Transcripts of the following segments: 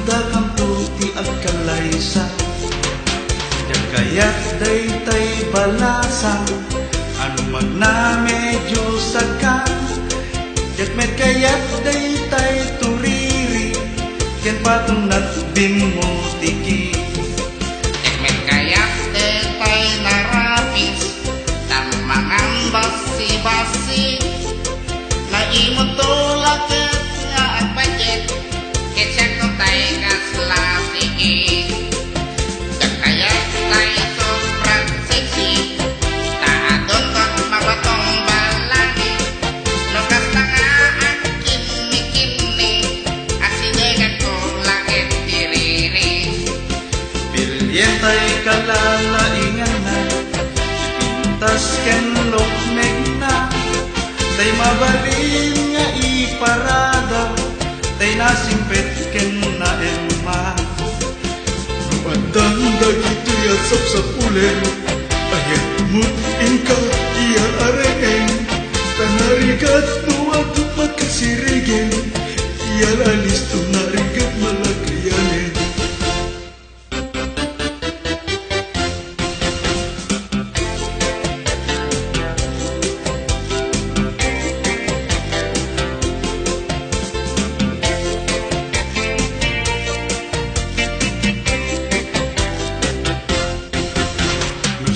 Nudakan puti agkalaysa Kayat daytay balasa Ano magna medyo saka Yatmet kayat daytay turiri Ken patunat bimutiki Yatmet kayat daytay narapis Tamangan basi-basi Naimot tulak nga agpajet Ketsak no tay kaslasiki Yentay kalalaingan na Ipintas ken lokmeg na Tay mabalin nga iparada Tay nasimpet ken na elma Ruandang dagito yasap sa pulen Ayat mut inka iya areng Tanarigat nuwag magkasirigin Iya lalis tunarigat malagriyanin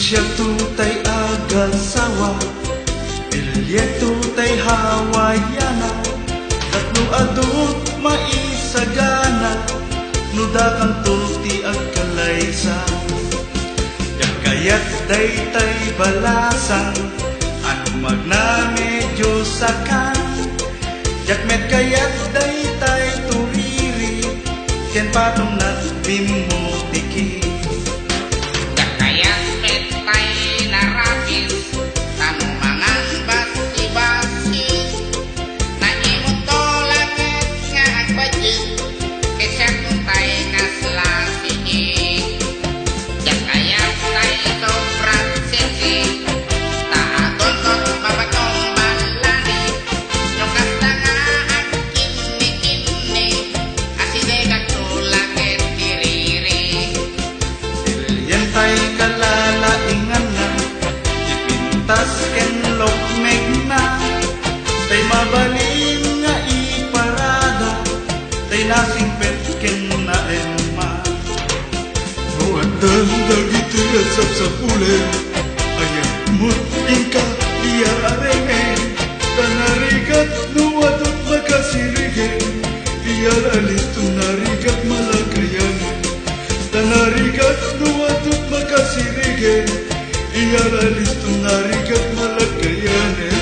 Siya tutay agasawa Ilye tutay hawayana Tatlo adut maisagana Nudakan tulti agkalaysa Yakayat daytay balasan Ano magna medyo sakan Yakmet kayat daytay turiri Ken patong nat bimutiki Tas ken lokmeg na Tay mabalin nga iparada Tay nasimpet ken na elma Ruandang dagito yasap sa pulen Ayat mut inka iya areng Tanarigat nuwadot makasirigin Iya alis tunarigat malagayan Tanarigat nuwadot makasirigin Iya lalis tunarigat malagayanin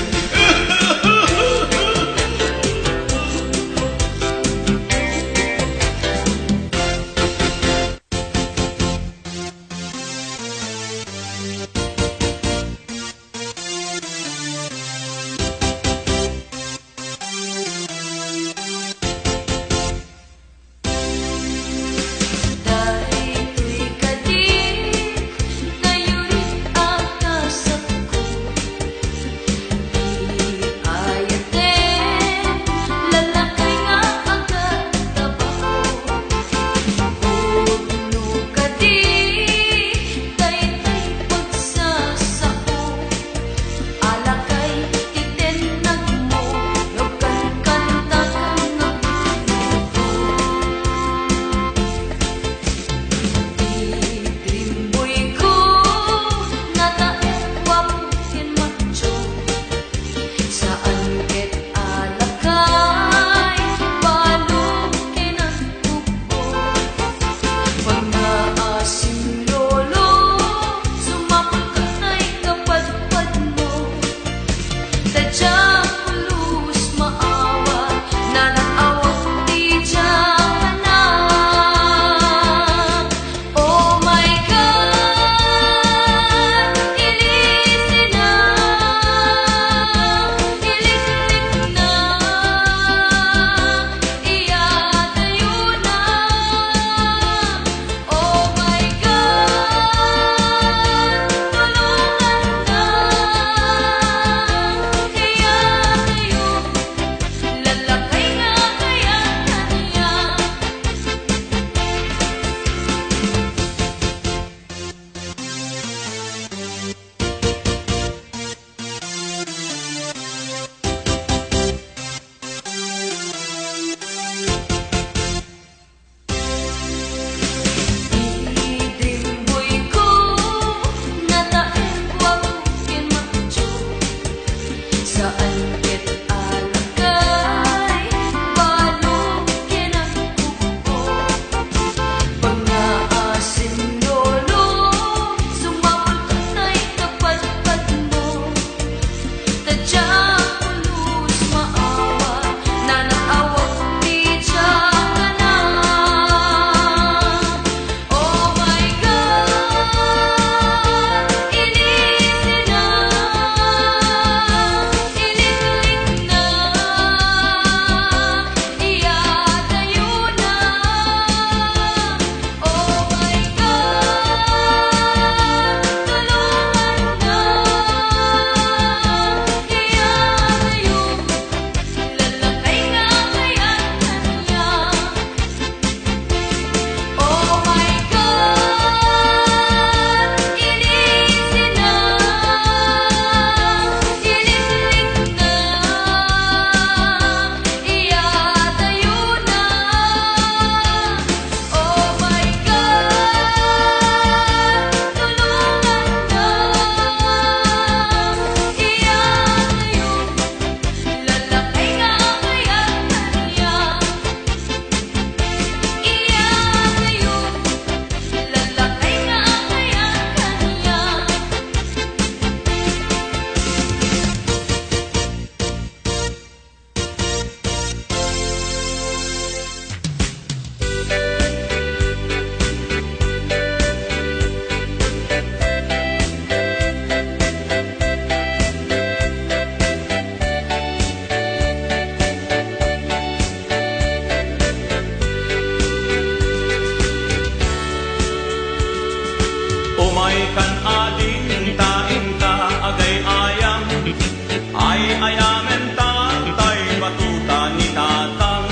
ayamen tatay batuta ni tatang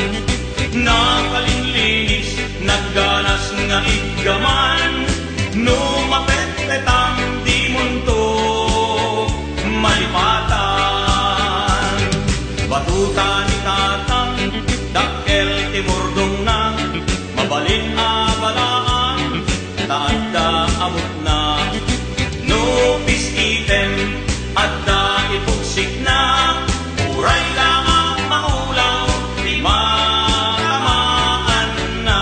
nakalinlinis nagganas nga iggaman numapetletang di munto malipatan batuta ni tatang dakkel timurdong na mabalin abalaan taadda amot na no piskitem adda ipugsik na uray lang maulaw di matamaan na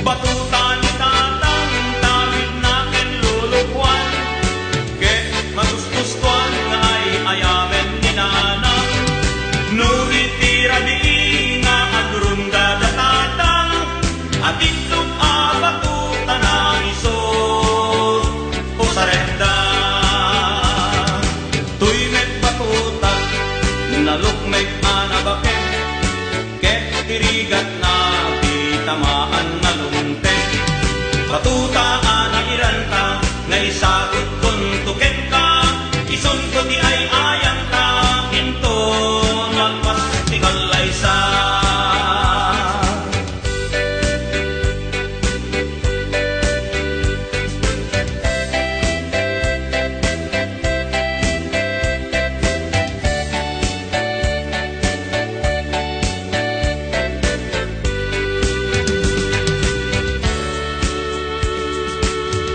batuta ni tatang tawid na ken lulukwan ket magustustuan nga ay ayamen ni nanang no itira di nga agrunda da tatang at itlog batuta na isot o sarenda tuymet batuta nalukmek anabaken ket tirigat na tamaan na lumte batuta anairan ka nga isagot kun tuken ka ison ko di ay ayang ka into malpas ti kalaysa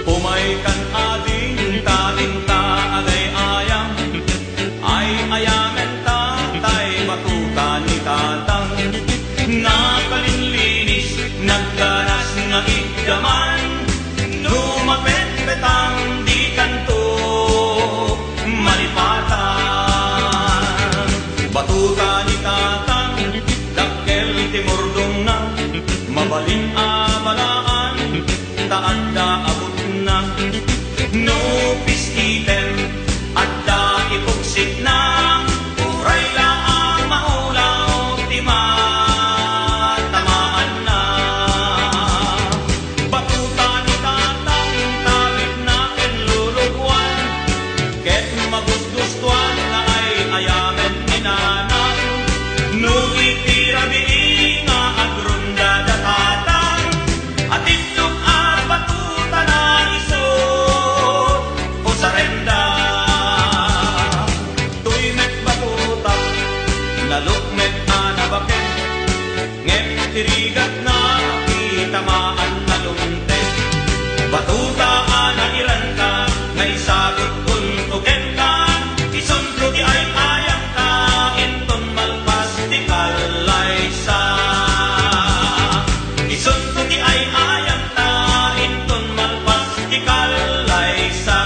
umay kan ading talinta agay ayam ay ayamen tatay batuta ni tatang nakalinlinis nagganas nga igdaman lumapetpetang di kanto malipatan batuta ni tatang dakkel timurdong na mabalin abalaan taadda abot na no piskitem adda ipugsik na uray lang maulaw di matamaan na batuta ni tatang tawid na ken lulugwan ket magustustuan na ay ayamen ni nanang no itira di nga agrunda da tatang at itlog batuta na isot o sarenda tuymet batuta nalukmet anabaken ngem tirigat na kitamaan na lumte batuta anairan ka ngay sagot kun tuken ka ison ko di ay ayang ka inton malpas di kalaysa ison ko di ay ayang ka inton malpas di kalaysa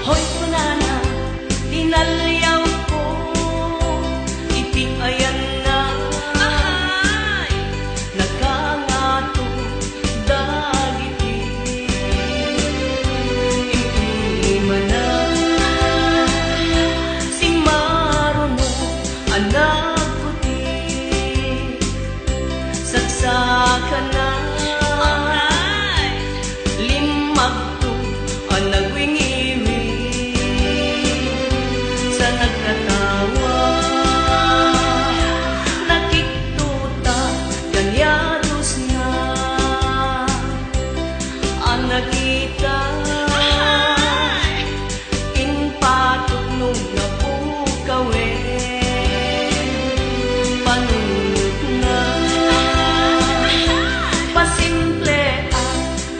Hoy kunana, dinalyaw ko, iti ayan na. Ahay! Nagkangato, dagiti. Imana, si Maruno, anak ko ti. Saksakan na. Limagto, ang nagwingiwi sa nagkatawa nakiktuta ganyados na ang nakita inpatok nung napukawe panunod na pasimple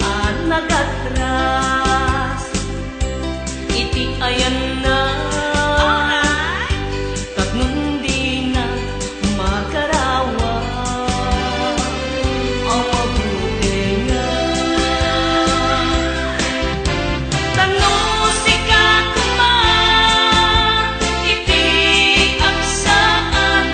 ang nagatras iti ayan na tapnon di na makarawa ang mabuti nga tanusika kuma iti aksaan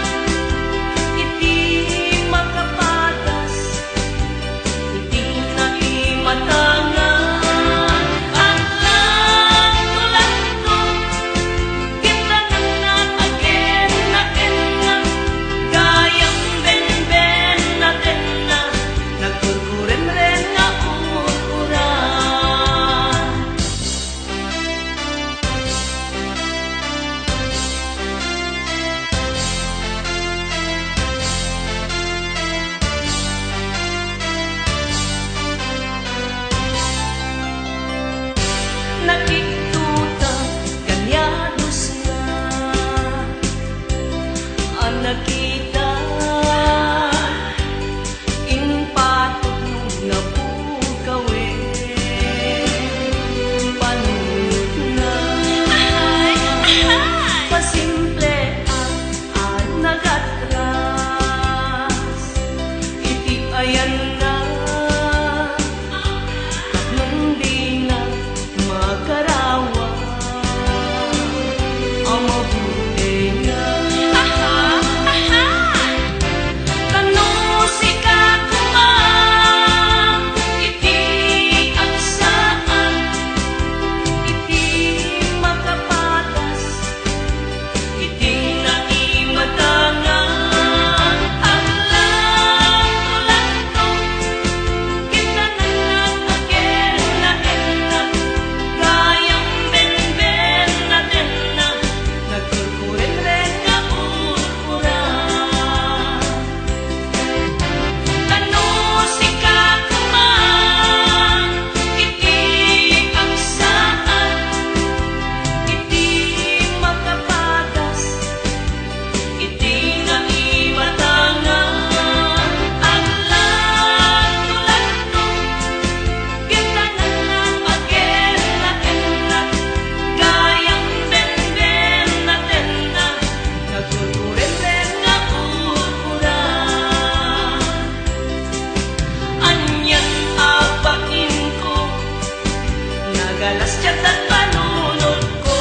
Kalasyan at panunod ko.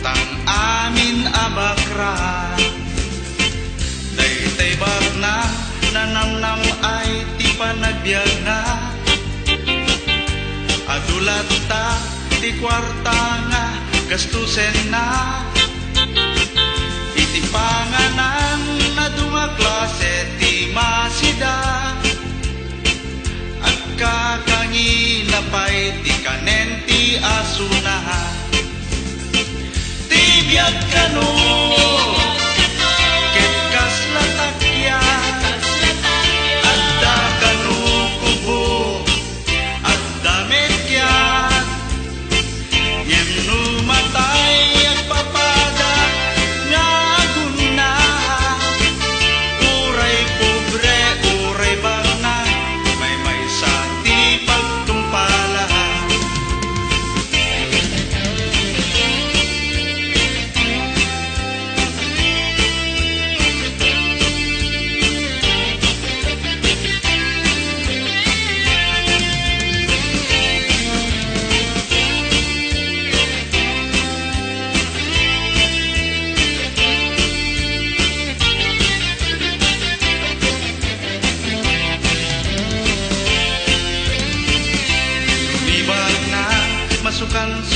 tang amin abakra daytay bagna nanamnam ay ti panagbiag na adulat ta ti kwarta nga gastusen na iti panganan na dunga klase ti masida at kakangina pa'y ti kanen ti asuna ti biag kano ket kasla takya adda kano kubo adda metyan ngem no matay at papada nga aguna uray pobre uray bangna may sa ti pagtumpala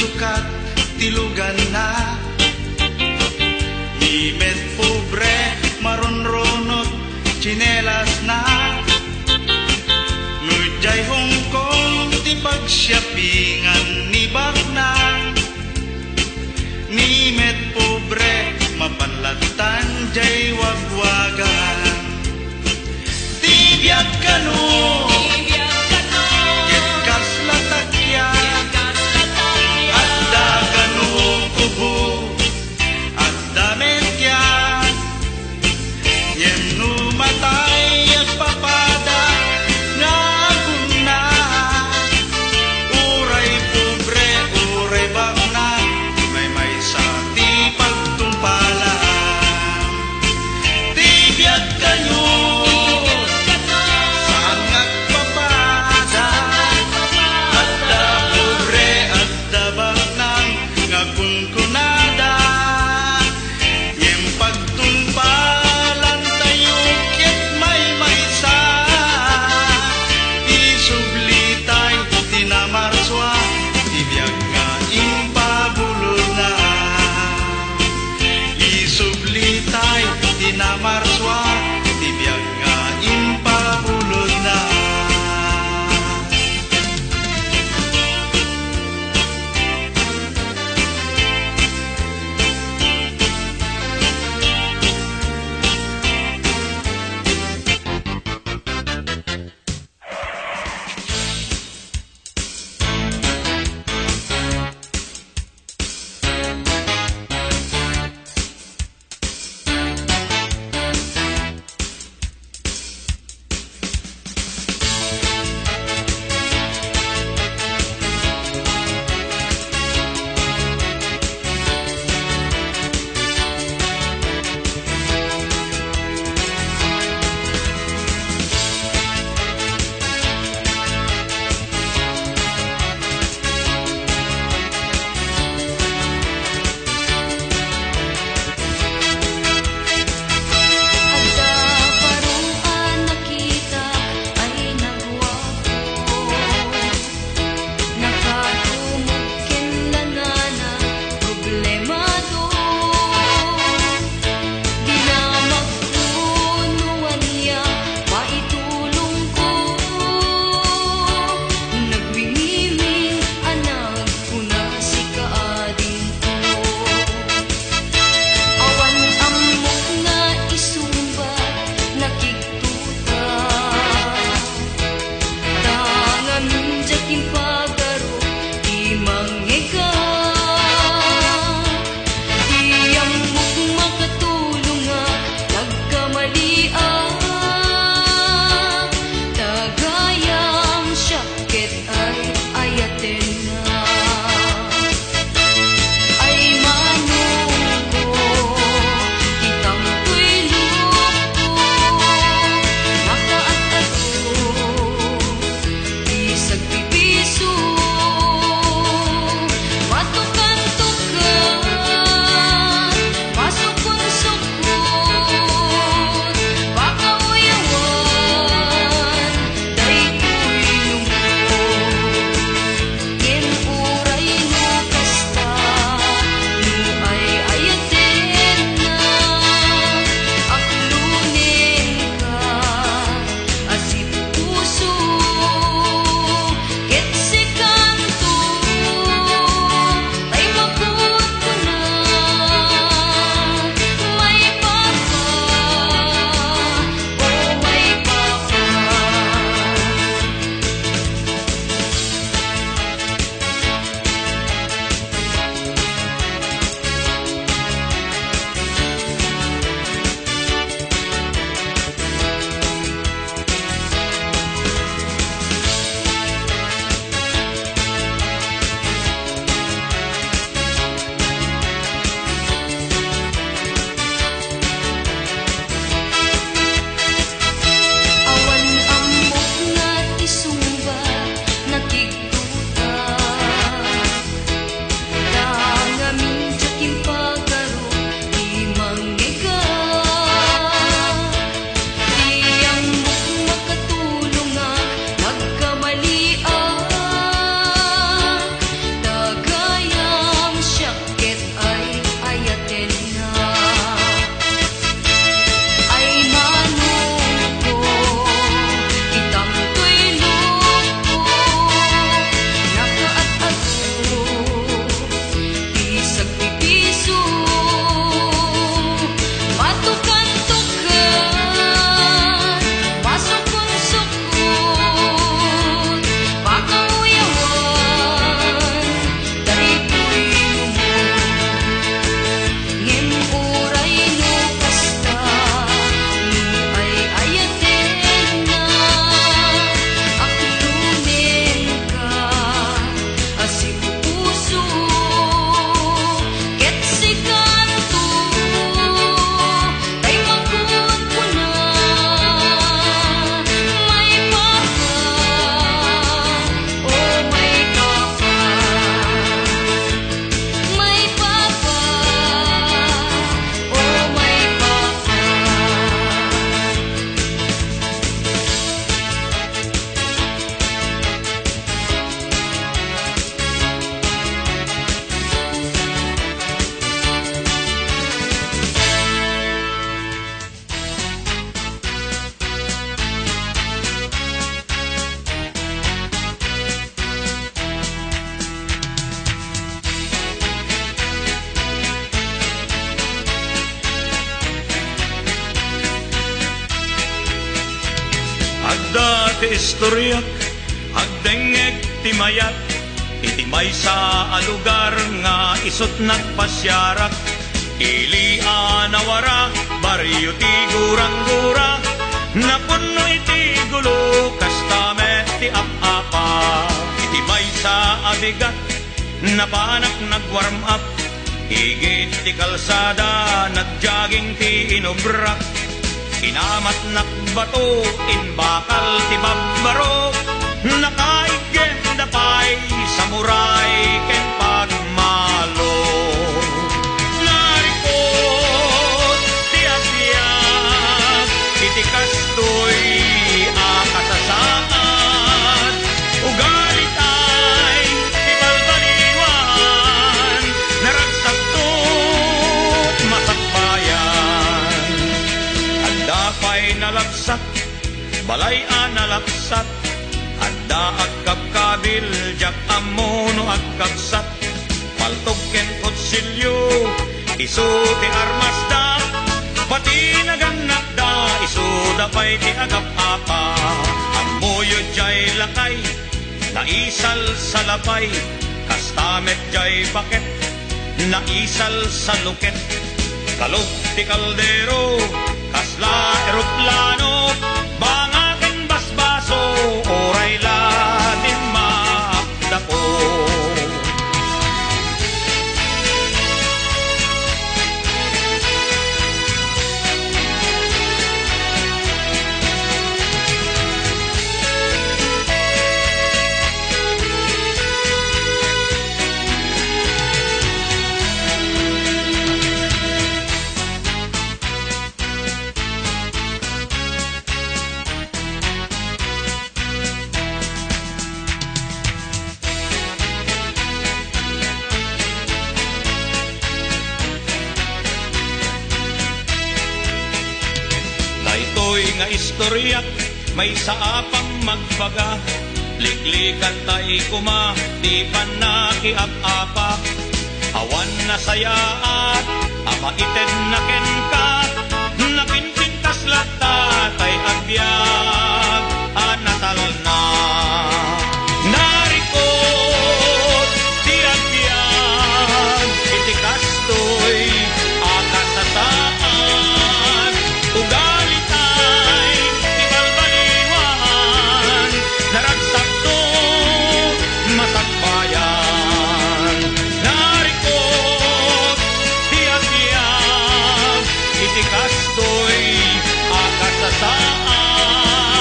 sukat tilugan na imet pobre marunronot chinelas na nujay Hong Kong ti pagsyapingan ni Bagna ni met pobre mapanlatan jay wagwagan ti biag kano ket kasla takya uray ti istoryak, agdengeg ti mayat, iti may sa alugar nga isot nagpasyarak. Ilia nawara, baryo ti gurang-gura, napuno iti gulo, kastame ti ap-apa. Iti may sa abigat, napanak nag-warm up, higit ti kalsada, nagjogging ti inubrak. Inamat nakbato, inbakal ti babbaro, nakaigem dapay, samuray ken pagmalo. Narikot ti agbyag, iti kastoy akasasaad, ugalit ay ti balbaliwan, naragsakto masakbayan. Dapay nalagsak, balayan nalaksat, adda agkabkabil, jak amono agkabsat, paltog ken kutsilyo, isu ti armasda, pati naganak da, isu dapay ti agap-apa. Amoyo jay lakay, naisal sa lapay, kastamet jay paket, naisal sa luket, kalog ti kaldero, kasla eroplano, bangaken basbaso, oray latin maakdapo. Nga istoryak, may saapang magbaga, liglikan tay kuma, di pa nakiap-apa. Awan na sayaat, amaiten na ken ka, napintintas lata, tay agbyag, anatal na. Narikot, di agbyag, iti kastoy, akasasaan, ugali naragsakto masakbayan. Narikot ti agbyag, iti kastoy akasasaan,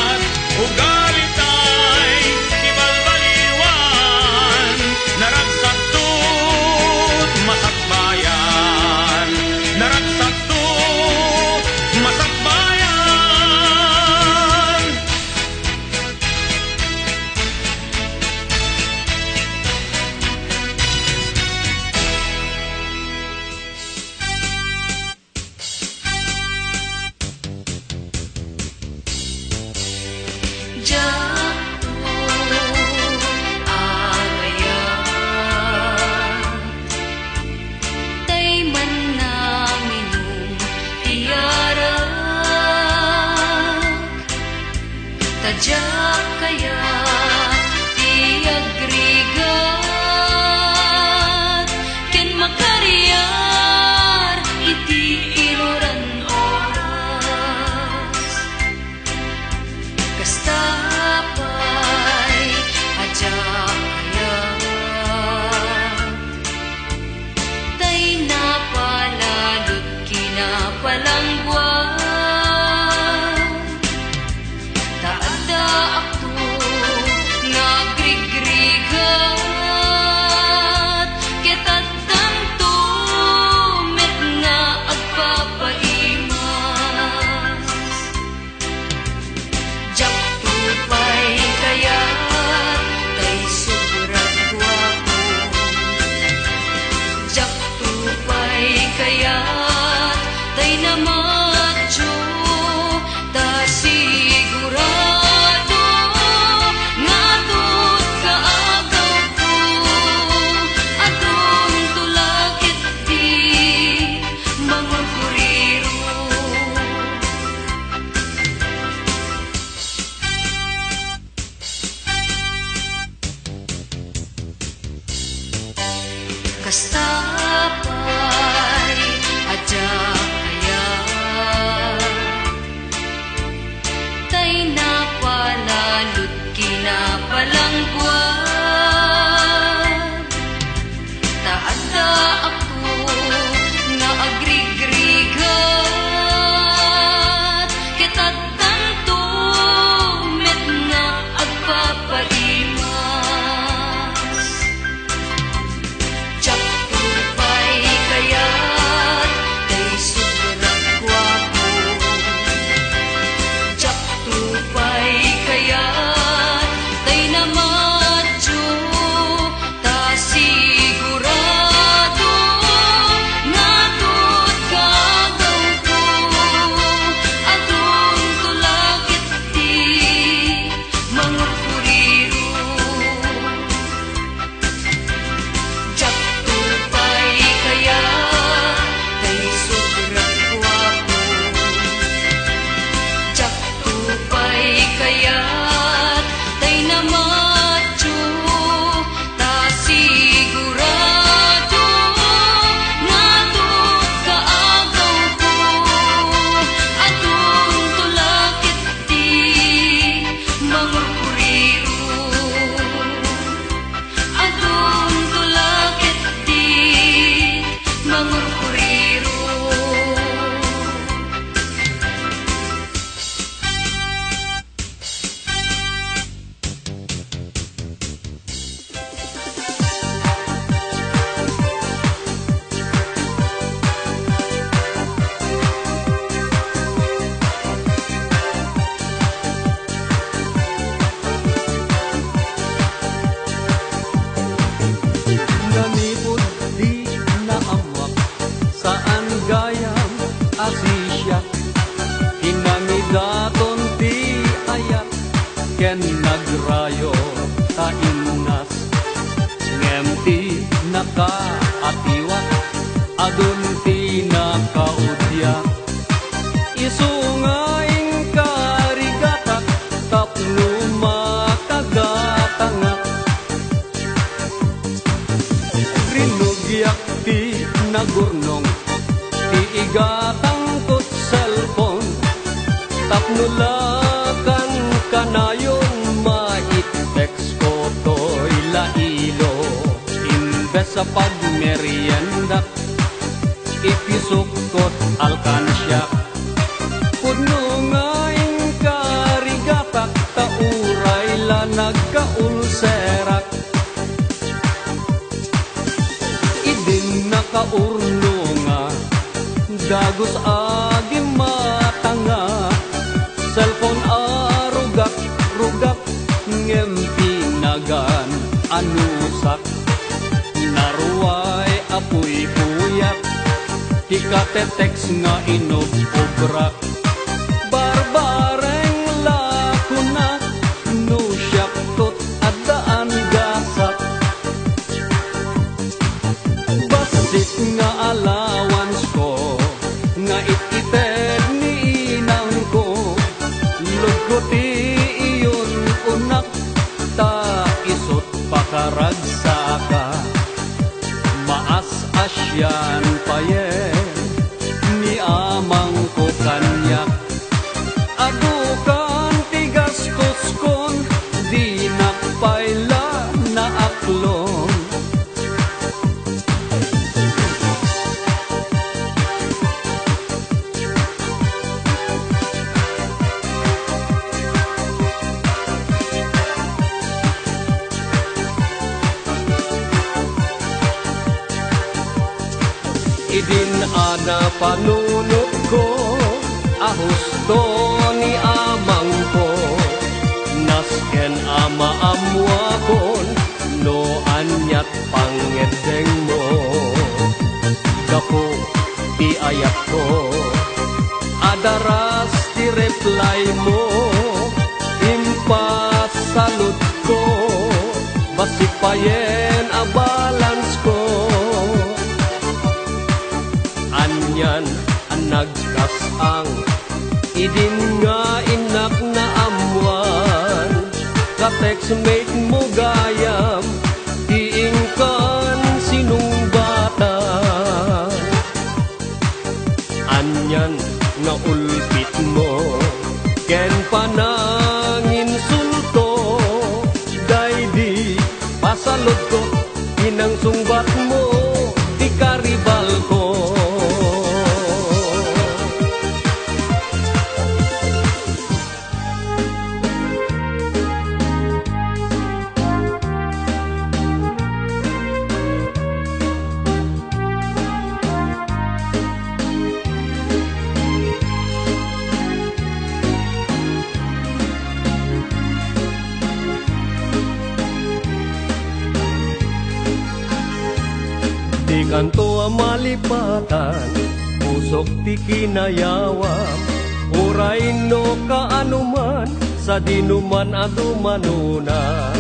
Kastapay adya kaya tay napalalot kinapalangguan taadda ako nga agrigrigat kitad tanto met nga agpapaimas Tsak tupay kayat tay sobrang gwapo Tsak tupay kayat tay namadyo ta sigurado nga tut kagaw ko atong tulakit ti mangurkuriro Tsak tupay kayat tay sobrang gwapo Tsak tupay kayat tay namadyo ta sigurado nga tut kaagaw ko atong tulakit ti mangurkuriro atong tulakit ti mangurkuriro Nanipod di naamwak saan gayam asisya hinangidaton ti ayat ken nagrayo ta innas ngem ti nakaatiwat adun ti nakaudya isungaing karigatak tapno makagatangak rinugyak ti nagurnong ti igatang tot cellphone tapnulakan kanayon mait-text ko to'y lailo imbes sa pagmerienda ipisukot alkansya pudno ngaing karigatak tauray la nagkaulserak idin nakaurno nga dagos agi matanga cellphone rugak ngem pinagan anusak naruay apoy puyak tikatetex nga inobobrak barbareng lakuna no siyak tot adaan gasak basit nga allowance ko nga itited ni inang ko luguti iyon unak ta isot pakaragsaka maas asyan payen ni amang ko kanyak adukan tigastos kon di nakpaila na aklon idin ana panunot ko ahusto ni amang ko nasken ama amwa kon no anyat pangedeng mo gapo ti ayat ko adaras ti reply mo impasalud ko basik payen a balance ko anyan ang nagkasang idin nga inak na amwan ka-textmate mo gayam iingkan sinumba pananginsulto, day di pasalot ko, inang sungbat mo, di karibal ko. Di kanto ang malipatan, pusok ti kinayawam, uray no kaanuman, sa dinuman adumanunan.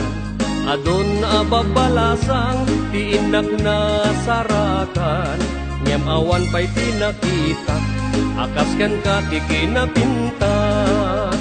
Adon ababalasang, ti inak na sarakan, ngem awan pa'y tinakita, akas ken ka ti kinapintas.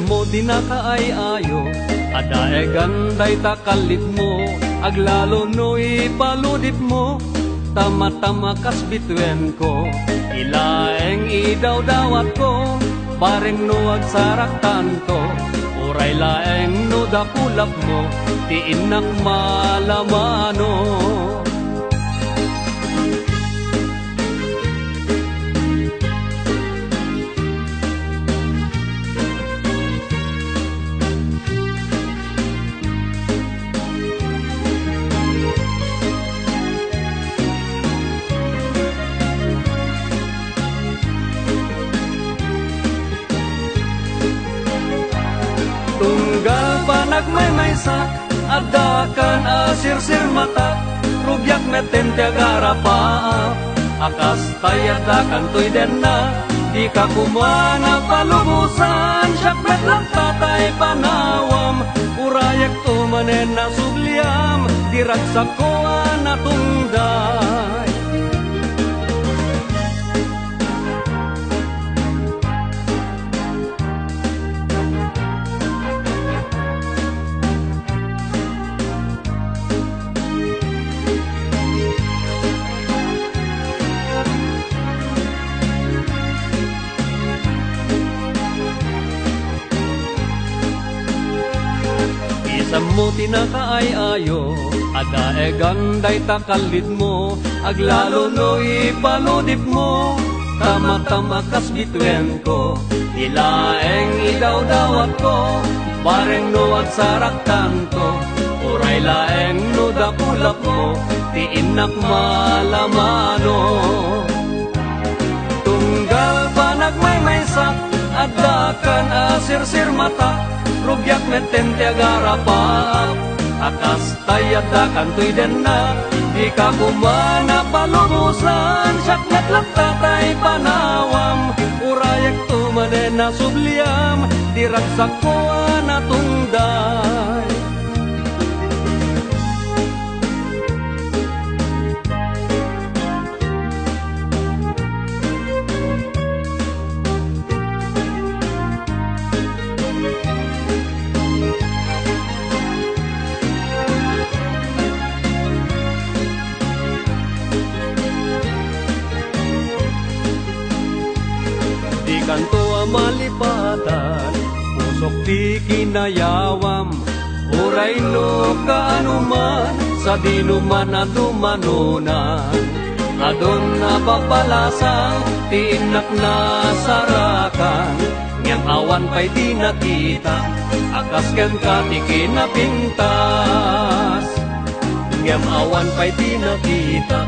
Mo di nakaay-ayo, adae ganday takalit mo, aglalo no ipaludip mo, tama-tama kas bitwen ko, ilaeng idaw-dawat ko, bareng no agsaraktan to, uray laeng no dakulap mo, ti inak malamano. Tunggal panagmaymaysak, adakan asirsir mata, rubyak meten tiagara paap, akas tayadakan tuy denna, di ka kumana palubusan, syakmet lang tatay panawam, urayak tumanen na subliam, diragsak ko na tungday. Mo tinakaay-ayo, adae ganday takalit mo, aglalo no ipaludip mo, tama-tama kas bitwen ko, ilaeng idaw-dawat ko, bareng no agsaraktan ko, uray laeng no dakulap mo, ti inak malamano. Tunggal panagmaymaysak, adakan asirsir mata, rubyak meten tiagara paap, akas tayadakan tuy denna, di ka kumana palubusan, syakmet lang tatay panawam, urayak tumanen na subliam, diragsak ko na tungday. Kanto malipatan, pusok di kinayawam, uray no kaanuman, sa dinuman na dumanunan. Adon na papalasang, tinak na sarakan, ngem awan pa'y di nakita, akas ken ka ti kinapintas. Ngem awan pa'y di nakita,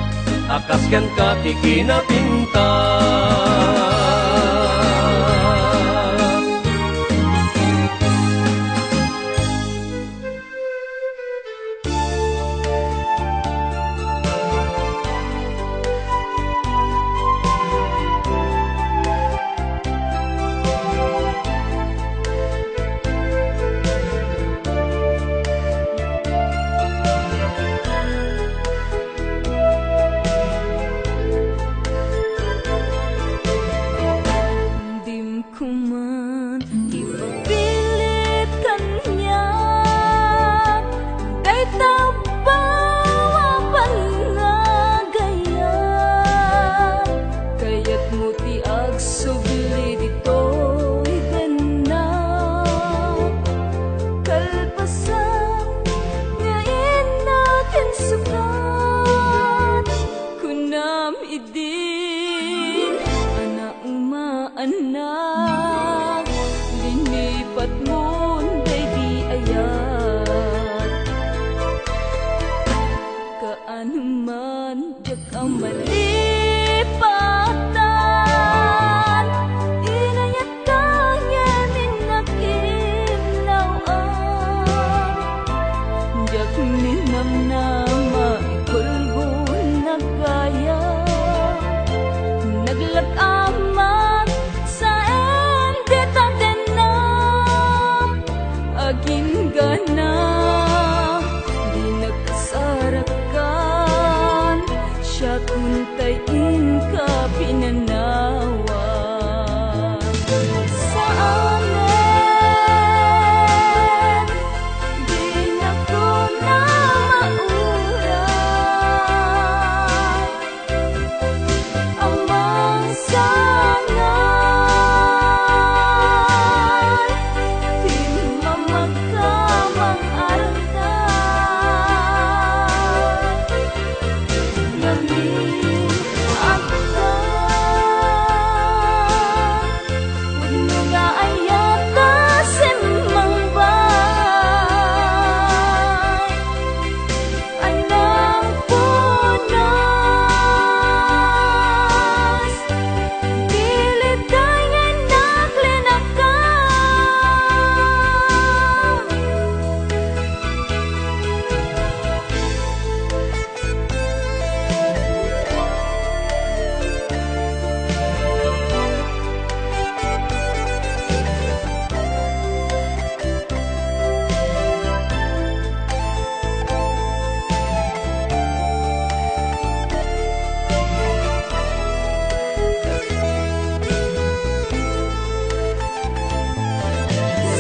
akas ken ka ti kinapintas. ko man ipapilit kanya, kay tabawa na gaya, kaya't mo ti agsubli dito'y ganap, kalpasan ngayon natin sukat, kunam idin anak umaanak, linipat mo di ayat, kaano man yak ang malipatan, inayat kanya ninakilawaan, yak ninamnama ikulgo na gaya, naglakamat sa endita denam, aging gana di nagkasarakan, siya kuntayin ka pinanawan. Sa amin di na ko na mauray, amang sangan di mamagkamang alday, ngamin agdan puno nga ayata simmang bay, anang punas pilit tayo naglinakan.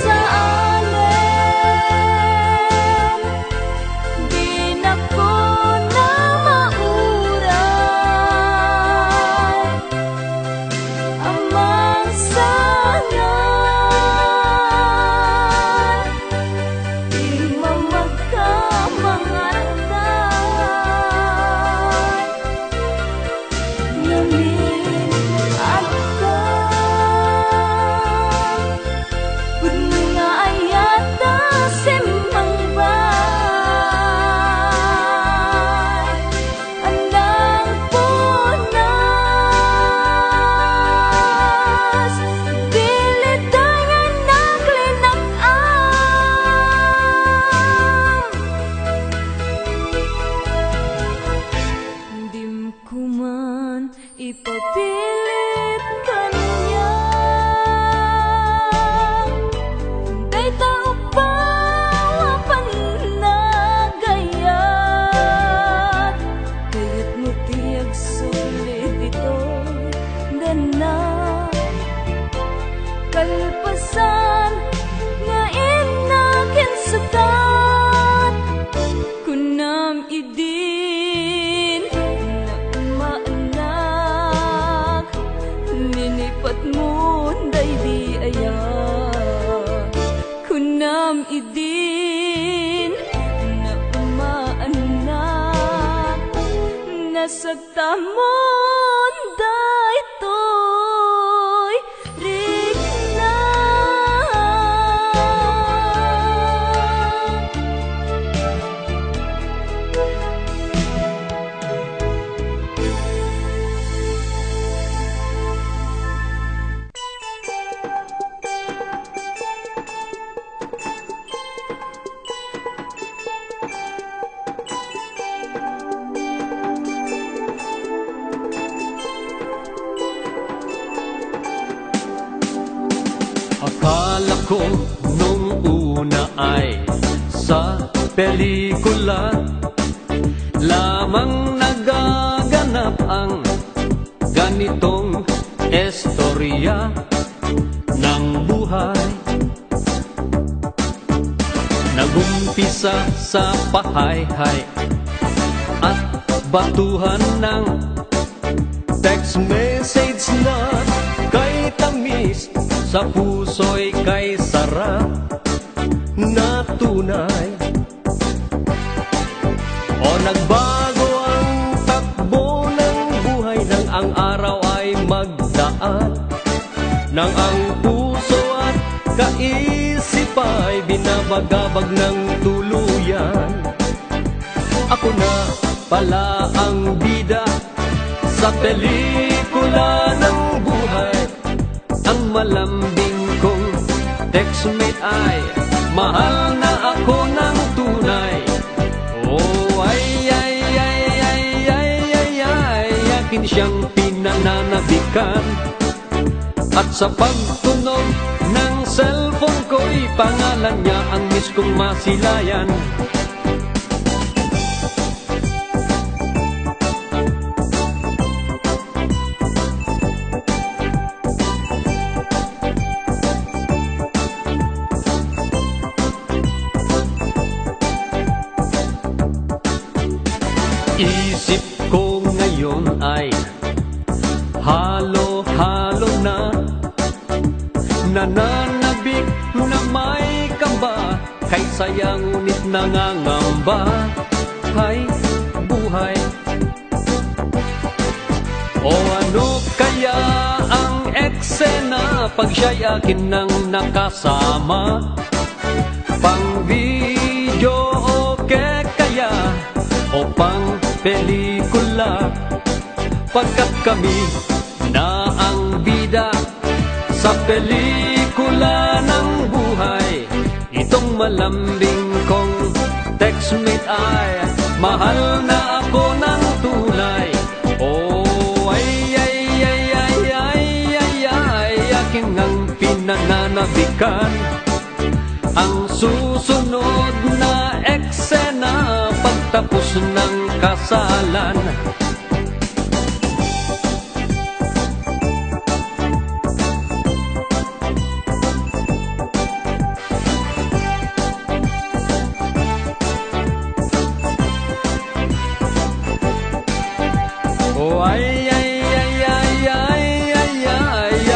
Sa amin di na ko na mauray, amang sangan di mamagkamang alday, ngamin agdan puno nga ayata simmang bay, anang punas pilit tayo naglinakan, dim ko man ipapilit kanya, day tao pa na gayat, kaya't mo tiyag sulit dito ganap, kalpasan nga inakin sukat, kunam idin na umaanak, linipat mo day di ayat, kunam idin na umaanak, nasagta mo day to'y rigna. Akala ko nung una ay sa pelikula lamang nagaganap ang ganitong estorya. isa sa pahayhay at batuhan ng text message na kay tamis, sa puso'y kay sarap na tunay. O nagbago ang takbo ng buhay nang ang araw ay magdaan, nang ang puso at kaisip ay binabagabag ng tuluyan. Ako na pala ang bida sa pelikula ng buhay, ang malambing kong textmate ay mahal na ako ng tunay. Oh, akin siyang pinananabikan, at sa pagtunog ng cellphone ko'y pangalan niya ang miss kong masilayan. Isip ko ngayon ay halo-halo na, nananabik na may kamba, kay saya ngunit nangangamba. Hay buhay, o ano kaya ang eksena pag siya'y akin nang nakasama? Pang video okay kaya o pang pelikula, pagkat kami na ang bida sa pelikula ng buhay. Itong malambing kong textmate ay mahal na ako ng tunay. Oh, akin ang pinananabikan, ang susunod na eksena pagtapos ng kasalan. Oh,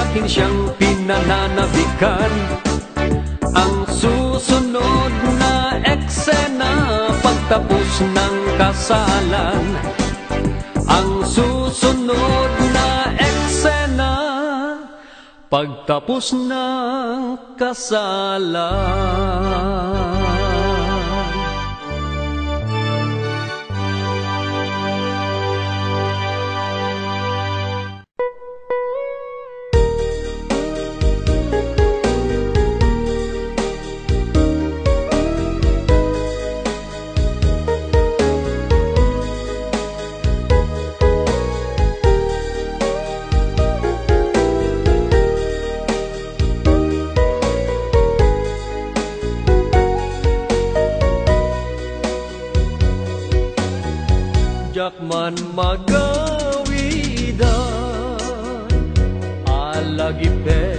akin siyang pinananabikan, ang susunod na eksena pagtapos ng kasalan. Ang susunod na eksena pagtapos ng kasalan. Jakman magawidan alagipe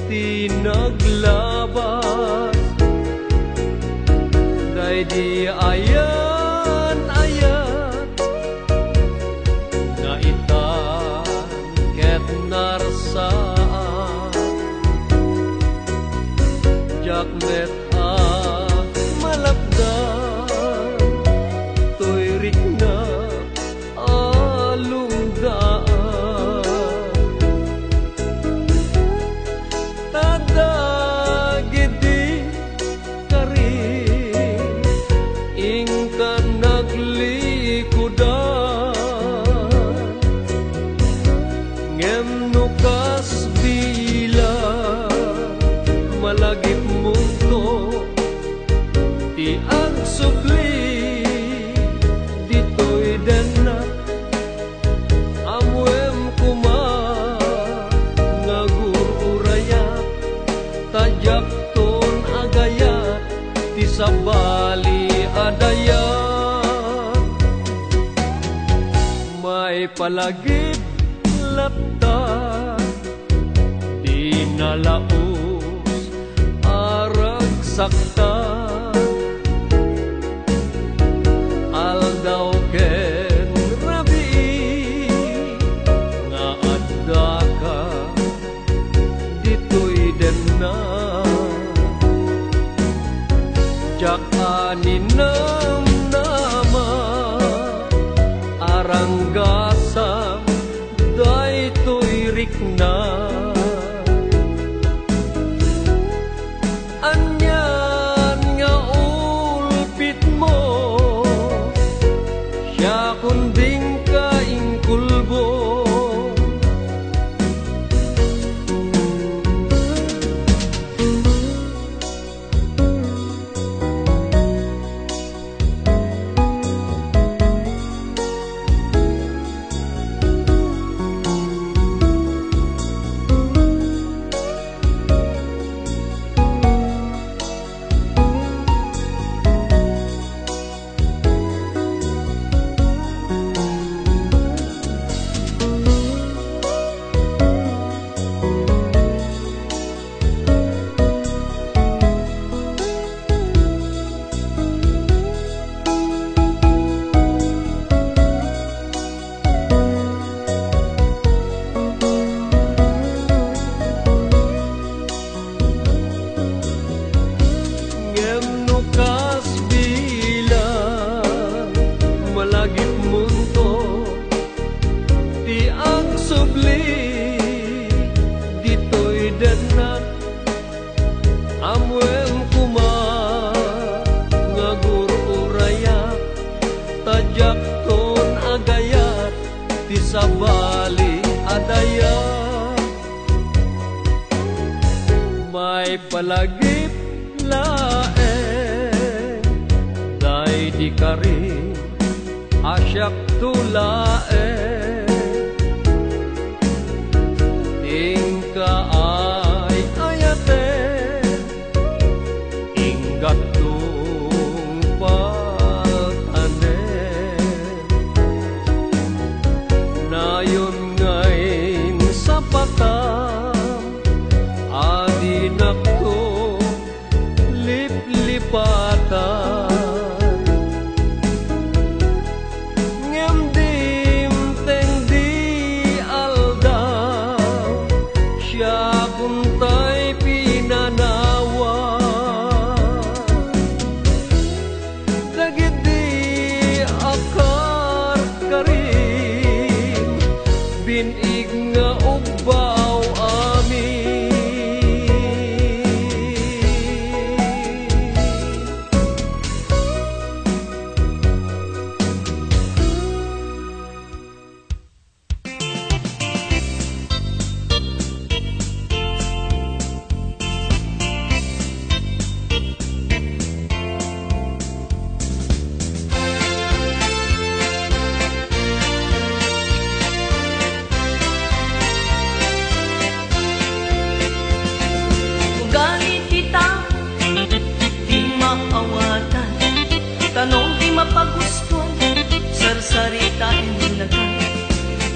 tinaglaban, day di ayan na itan ket narsaan. Jakmet malapdan toy na alungdaan, tadagidi karin ingkan naglikudan, ngem nukas bilang malagip mundo ti agsukli. Sa bali adaya may palagip lapta, di nalaos arag sakta. Aninam nama aranggasam daytoy rikna anyan nga ulpit mo siya kunding kaingkulbo sabali adaya may palagip laeng day di karing asyak tulaeng tingka ay ayate inggat lip-lipatan ngem dim teng di aldaw siya kuntay pinanawa dagit di akar karim binig nga ugbaw amin tanong di mapagustuhan sarsarita inagan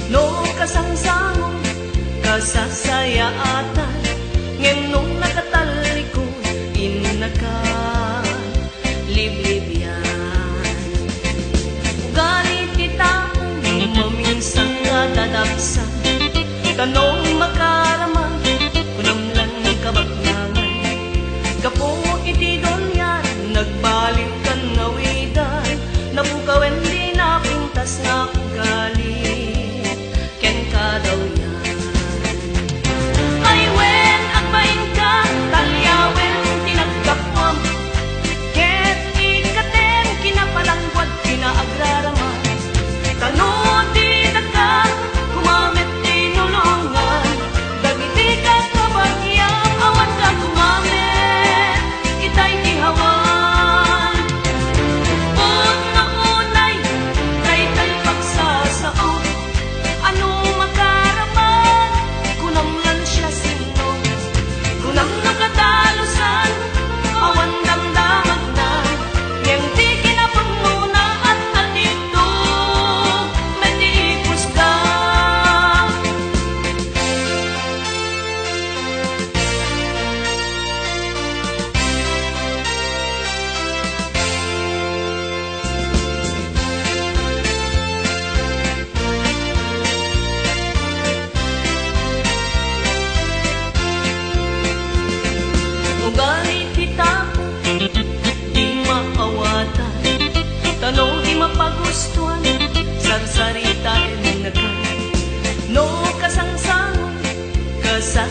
no kasangsangon kasasayaatan ngem nung nakatalikod inakan liblibyan ugali ti tao maminsang dadabsan tanong makaraman kunam lang kabaklangan kapo iti donyan nagbalik kan ngawidan nabukawen di napintas nga ugali ken ka daw yan ay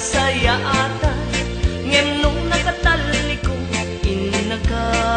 saya ata ngem nung nakatali ko inaka